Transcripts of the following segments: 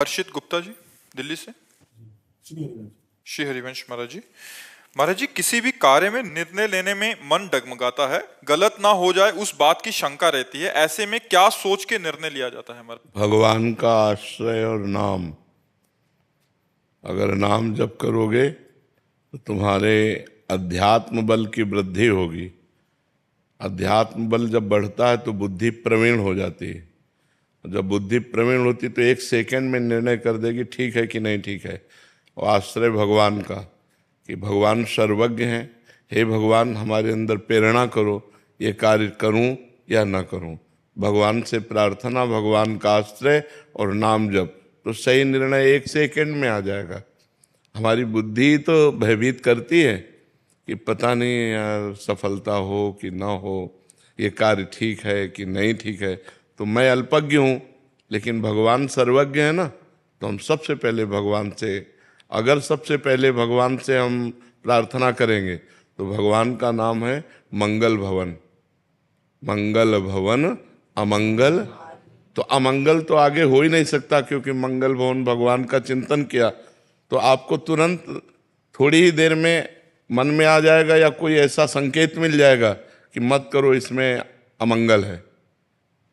हर्षित गुप्ता जी, दिल्ली से। श्री हरिवंश महाराज जी। महाराज जी, किसी भी कार्य में निर्णय लेने में मन डगमगाता है, गलत ना हो जाए उस बात की शंका रहती है। ऐसे में क्या सोच के निर्णय लिया जाता है हमारा? भगवान का आश्रय और नाम। अगर नाम जप करोगे तो तुम्हारे अध्यात्म बल की वृद्धि होगी। अध्यात्म बल जब बढ़ता है तो बुद्धि प्रवीण हो जाती है। जब बुद्धि प्रवीण होती तो एक सेकंड में निर्णय कर देगी ठीक है कि नहीं ठीक है। और आश्रय भगवान का, कि भगवान सर्वज्ञ हैं। हे भगवान, हमारे अंदर प्रेरणा करो, ये कार्य करूं या ना करूं। भगवान से प्रार्थना, भगवान का आश्रय और नाम जप, तो सही निर्णय एक सेकंड में आ जाएगा। हमारी बुद्धि तो भयभीत करती है कि पता नहीं यार सफलता हो कि ना हो, ये कार्य ठीक है कि नहीं ठीक है। तो मैं अल्पज्ञ हूँ, लेकिन भगवान सर्वज्ञ है ना। तो हम सबसे पहले भगवान से, अगर सबसे पहले भगवान से हम प्रार्थना करेंगे तो भगवान का नाम है मंगल भवन। मंगल भवन अमंगल, तो अमंगल तो आगे हो ही नहीं सकता, क्योंकि मंगल भवन भगवान का चिंतन किया तो आपको तुरंत थोड़ी ही देर में मन में आ जाएगा या कोई ऐसा संकेत मिल जाएगा कि मत करो, इसमें अमंगल है।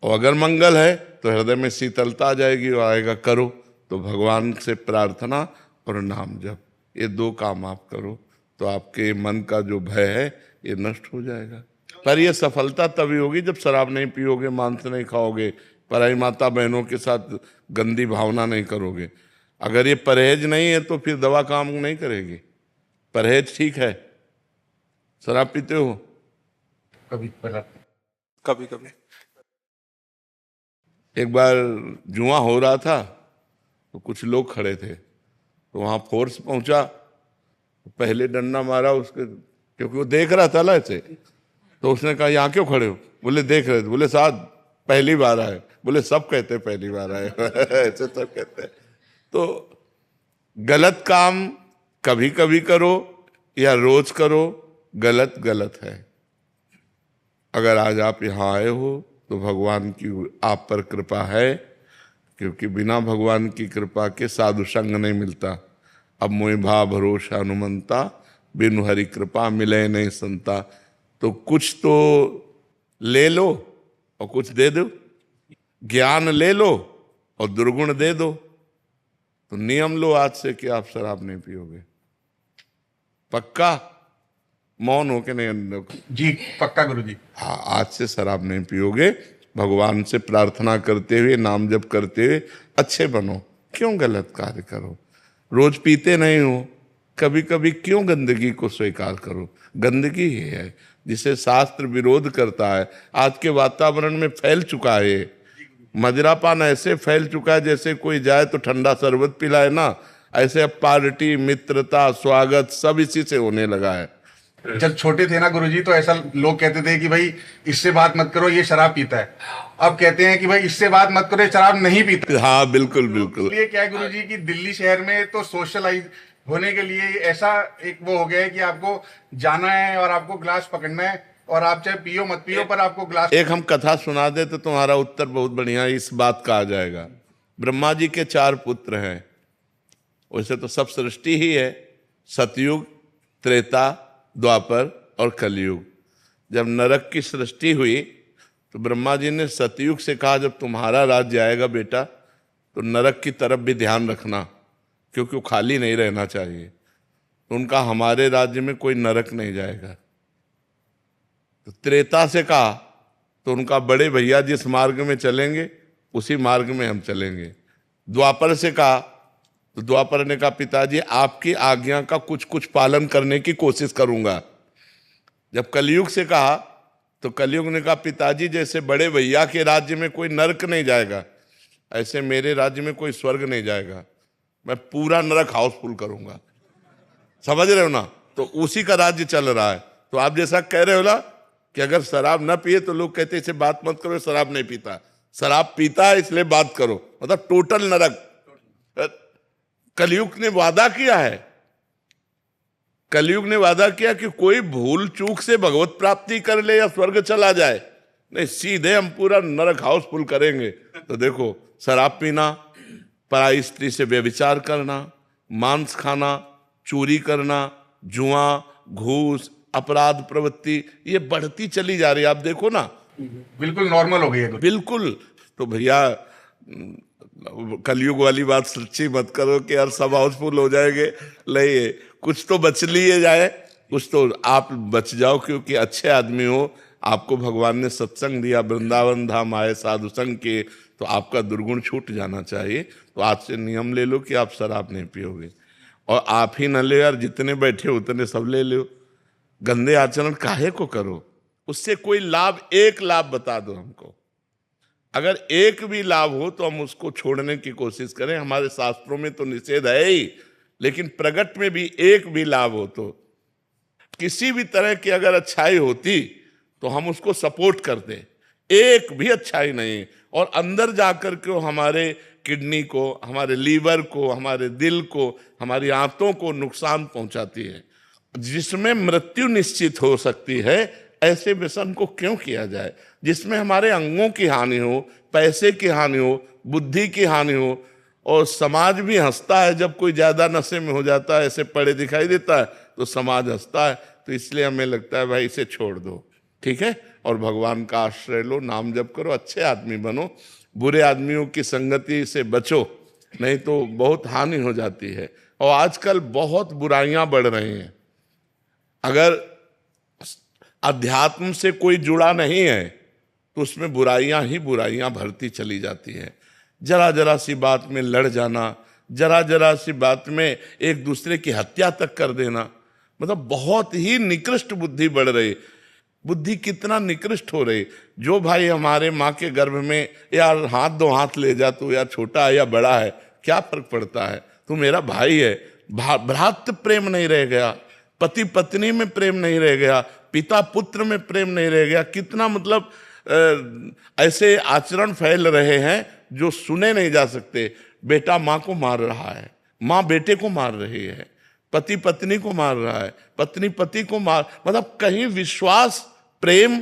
और अगर मंगल है तो हृदय में शीतलता आ जाएगी और आएगा करो। तो भगवान से प्रार्थना और नाम जप, ये दो काम आप करो तो आपके मन का जो भय है ये नष्ट हो जाएगा। पर ये सफलता तभी होगी जब शराब नहीं पियोगे, मांस नहीं खाओगे, पराई माता बहनों के साथ गंदी भावना नहीं करोगे। अगर ये परहेज नहीं है तो फिर दवा काम नहीं करेगी। परहेज ठीक है। शराब पीते हो? कभी कभी कभी। एक बार जुआ हो रहा था तो कुछ लोग खड़े थे, तो वहां फोर्स पहुंचा, पहले डंडा मारा उसके, क्योंकि वो देख रहा था ना ऐसे। तो उसने कहा यहाँ क्यों खड़े हो? बोले देख रहे थे। बोले साहब पहली बार आए। बोले सब कहते पहली बार आए ऐसे सब कहते हैं। तो गलत काम कभी कभी करो या रोज करो, गलत गलत है। अगर आज आप यहाँ आए हो तो भगवान की आप पर कृपा है, क्योंकि बिना भगवान की कृपा के साधु संग नहीं मिलता। अब मोहि भा भरोसा हनुमंता, बिनु हरि कृपा मिले नहीं संता। तो कुछ तो ले लो और कुछ दे दो। ज्ञान ले लो और दुर्गुण दे दो। तो नियम लो आज से कि आप शराब नहीं पियोगे। पक्का? मौन हो के नहीं? जी पक्का गुरुजी। हाँ, आज से शराब नहीं पियोगे। भगवान से प्रार्थना करते हुए, नाम जप करते हुए अच्छे बनो। क्यों गलत कार्य करो? रोज पीते नहीं हो, कभी कभी क्यों गंदगी को स्वीकार करो? गंदगी ही है जिसे शास्त्र विरोध करता है। आज के वातावरण में फैल चुका है। मदिरापान ऐसे फैल चुका है जैसे कोई जाए तो ठंडा शरबत पिलाए ना, ऐसे अब पार्टी, मित्रता, स्वागत सब इसी से होने लगा है। जब छोटे थे ना गुरुजी तो ऐसा लोग कहते थे कि भाई इससे बात मत करो, ये शराब पीता है। अब कहते हैं कि भाई इससे बात मत करो, ये शराब नहीं पीता। हाँ बिल्कुल बिल्कुल। ये क्या है गुरुजी कि दिल्ली शहर में तो सोशलाइज होने के लिए ऐसा एक वो हो गया है कि आपको जाना है और आपको ग्लास पकड़ना है, और आप चाहे पियो मत पियो पर आपको ग्लास। एक हम कथा सुना दे तो तुम्हारा उत्तर बहुत बढ़िया इस बात का आ जाएगा। ब्रह्मा जी के 4 पुत्र हैं। वैसे तो सब सृष्टि ही है, सतयुग, त्रेता, द्वापर और कलयुग। जब नरक की सृष्टि हुई तो ब्रह्मा जी ने सतयुग से कहा जब तुम्हारा राज्य आएगा बेटा तो नरक की तरफ भी ध्यान रखना, क्योंकि वो खाली नहीं रहना चाहिए। तो उनका हमारे राज्य में कोई नरक नहीं जाएगा। तो त्रेता से कहा तो उनका बड़े भैया जिस मार्ग में चलेंगे उसी मार्ग में हम चलेंगे। द्वापर से कहा तो द्वापर ने कहा पिताजी आपकी आज्ञा का कुछ कुछ पालन करने की कोशिश करूंगा। जब कलयुग से कहा तो कलयुग ने कहा पिताजी जैसे बड़े भैया के राज्य में कोई नरक नहीं जाएगा, ऐसे मेरे राज्य में कोई स्वर्ग नहीं जाएगा। मैं पूरा नरक हाउसफुल करूंगा। समझ रहे हो ना? तो उसी का राज्य चल रहा है। तो आप जैसा कह रहे हो ना कि अगर शराब ना पिए तो लोग कहते इसे बात मत करो, शराब नहीं पीता। शराब पीता है इसलिए बात करो, मतलब टोटल नरक। कलयुग ने वादा किया है, कलयुग ने वादा किया कि कोई भूल चूक से भगवत प्राप्ति कर ले या स्वर्ग चला जाए, नहीं सीधे हम पूरा नरक हाउसफुल करेंगे। तो देखो शराब पीना, पराई स्त्री से व्यभिचार करना, मांस खाना, चोरी करना, जुआ, घूस, अपराध प्रवृत्ति, ये बढ़ती चली जा रही है। आप देखो ना, बिल्कुल नॉर्मल हो गई है। बिल्कुल। तो भैया कलयुग वाली बात सच्ची मत करो कि यार सब हाउसफुल हो जाएंगे, नहीं, कुछ तो बच लिए जाए, कुछ तो आप बच जाओ, क्योंकि अच्छे आदमी हो, आपको भगवान ने सत्संग दिया, वृंदावन धाम आए साधु संग के, तो आपका दुर्गुण छूट जाना चाहिए। तो आज से नियम ले लो कि आप शराब नहीं पियोगे, और आप ही न ले यार, जितने बैठे उतने सब ले लो। गंदे आचरण काहे को करो, उससे कोई लाभ, एक लाभ बता दो हमको। अगर एक भी लाभ हो तो हम उसको छोड़ने की कोशिश करें। हमारे शास्त्रों में तो निषेध है ही, लेकिन प्रगट में भी एक भी लाभ हो, तो किसी भी तरह की अगर अच्छाई होती तो हम उसको सपोर्ट करते। एक भी अच्छाई नहीं, और अंदर जाकर के हमारे किडनी को, हमारे लीवर को, हमारे दिल को, हमारी आंतों को नुकसान पहुंचाती है, जिसमें मृत्यु निश्चित हो सकती है। ऐसे व्यसन को क्यों किया जाए जिसमें हमारे अंगों की हानि हो, पैसे की हानि हो, बुद्धि की हानि हो। और समाज भी हंसता है जब कोई ज्यादा नशे में हो जाता है, ऐसे पड़े दिखाई देता है तो समाज हंसता है। तो इसलिए हमें लगता है भाई इसे छोड़ दो, ठीक है, और भगवान का आश्रय लो, नाम जप करो, अच्छे आदमी बनो, बुरे आदमियों की संगति से बचो, नहीं तो बहुत हानि हो जाती है। और आजकल बहुत बुराइयां बढ़ रही हैं। अगर अध्यात्म से कोई जुड़ा नहीं है तो उसमें बुराइयां ही बुराइयां भरती चली जाती हैं। जरा जरा सी बात में लड़ जाना, जरा जरा सी बात में एक दूसरे की हत्या तक कर देना, मतलब बहुत ही निकृष्ट बुद्धि बढ़ रही। बुद्धि कितना निकृष्ट हो रही। जो भाई हमारे माँ के गर्भ में यार हाथ दो हाथ ले जा, तू यार छोटा है या बड़ा है, क्या फर्क पड़ता है, तू मेरा भाई है। भ्रातृ प्रेम नहीं रह गया, पति पत्नी में प्रेम नहीं रह गया, पिता पुत्र में प्रेम नहीं रह गया। कितना मतलब ऐसे आचरण फैल रहे हैं जो सुने नहीं जा सकते। बेटा माँ को मार रहा है, माँ बेटे को मार रही है, पति पत्नी को मार रहा है, पत्नी पति को मार, मतलब कहीं विश्वास, प्रेम,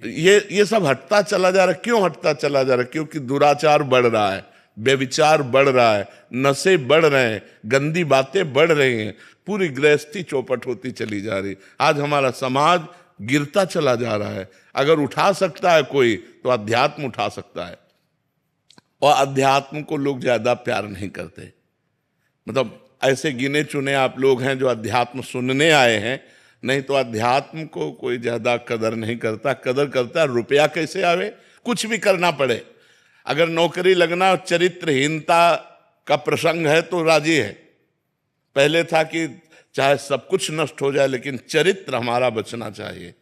ये सब हटता चला जा रहा है। क्यों हटता चला जा रहा है? क्योंकि दुराचार बढ़ रहा है, व्यभिचार बढ़ रहा है, नशे बढ़ रहे हैं, गंदी बातें बढ़ रही हैं, पूरी गृहस्थी चौपट होती चली जा रही। आज हमारा समाज गिरता चला जा रहा है। अगर उठा सकता है कोई तो अध्यात्म उठा सकता है, और अध्यात्म को लोग ज्यादा प्यार नहीं करते। मतलब ऐसे गिने चुने आप लोग हैं जो अध्यात्म सुनने आए हैं, नहीं तो अध्यात्म को कोई ज्यादा कदर नहीं करता। कदर करता है रुपया कैसे आवे, कुछ भी करना पड़े। अगर नौकरी लगना चरित्रहीनता का प्रसंग है तो राजी है। पहले था कि चाहे सब कुछ नष्ट हो जाए लेकिन चरित्र हमारा बचना चाहिए।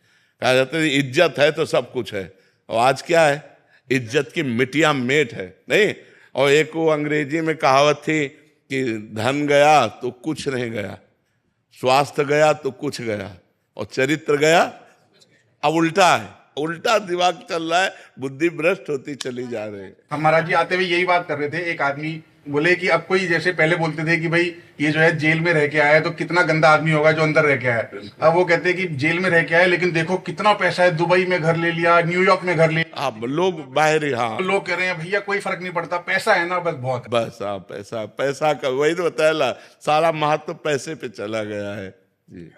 कहा जाता है इज्जत है तो सब कुछ है, और आज क्या है, इज्जत की मिटिया मेट है, नहीं। और एक वो अंग्रेजी में कहावत थी कि धन गया तो कुछ नहीं गया, स्वास्थ्य गया तो कुछ गया, और चरित्र गया। अब उल्टा है, उल्टा दिमाग चल रहा है, बुद्धि भ्रष्ट होती चली जा रही है। हम महाराज जी आते हुए यही बात कर रहे थे। एक आदमी बोले कि अब कोई, जैसे पहले बोलते थे कि भाई ये जो है जेल में रह के आया है तो कितना गंदा आदमी होगा जो अंदर रह के आया है। अब वो कहते हैं कि जेल में रह के आया लेकिन देखो कितना पैसा है, दुबई में घर ले लिया, न्यूयॉर्क में घर ले लिया। अब लोग बाहर, हाँ, लोग कह रहे हैं भैया कोई फर्क नहीं पड़ता, पैसा है ना, बस बहुत है। बस हाँ, पैसा, पैसा का वही तो बताया, सारा महत्व पैसे पे चला गया है जी।